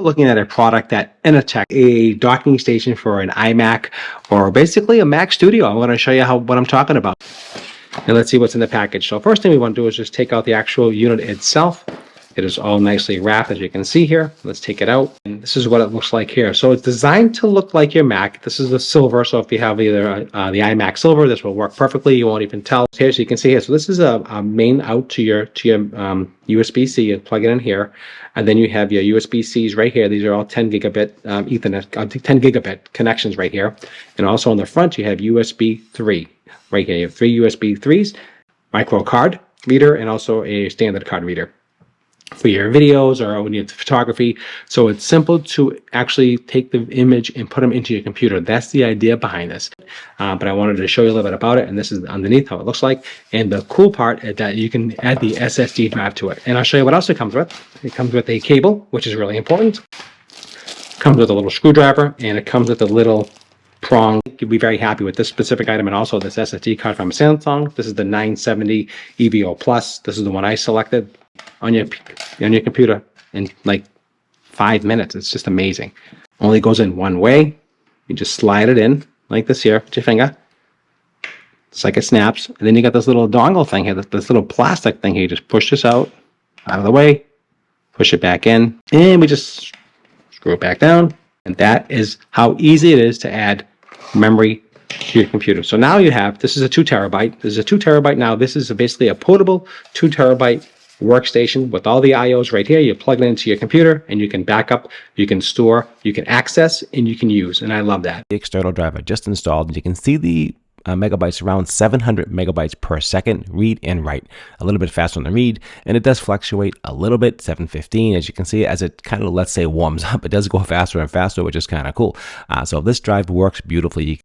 Looking at a product at Inateck, a docking station for an iMac or basically a Mac Studio. I'm going to show you what I'm talking about. And let's see what's in the package. So first thing we want to do is just take out the actual unit itself. It is all nicely wrapped, as you can see here. Let's take it out. And this is what it looks like here. So it's designed to look like your Mac. This is the silver, so if you have either the iMac silver, this will work perfectly. You won't even tell. Here, so you can see here. So this is a main out to your USB-C. You plug it in here, and then you have your USB-Cs right here. These are all 10 gigabit Ethernet, 10 gigabit connections right here. And also on the front, you have USB 3 right here. You have 3 USB 3s, micro card reader, and also a standard card reader for your videos or when you have photography. So it's simple to actually take the image and put them into your computer. That's the idea behind this. But I wanted to show you a little bit about it, and this is underneath how it looks like. And the cool part is that you can add the SSD drive to it. And I'll show you what else it comes with. It comes with a cable, which is really important. It comes with a little screwdriver, and it comes with a little prong. You'll be very happy with this specific item, and also this SSD card from Samsung. This is the 970 EVO Plus. This is the one I selected on your computer in like 5 minutes. It's just amazing. Only goes in one way. You just slide it in like this here with your finger. It's like it snaps. And then you got this little dongle thing here, this little plastic thing here. You just push this out of the way, push it back in, and we just screw it back down. And that is how easy it is to add memory to your computer. So now you have, this is a 2 terabyte. This is a 2 terabyte now. This is basically a portable 2 terabyte workstation with all the IOs right here. You plug it into your computer and you can back up, you can store, you can access, and you can use. And I love that. The external driver just installed. You can see the megabytes, around 700 megabytes per second, read and write. A little bit faster on the read, and it does fluctuate a little bit, 715, as you can see, as it kind of, let's say, warms up. It does go faster and faster, which is kind of cool. So this drive works beautifully.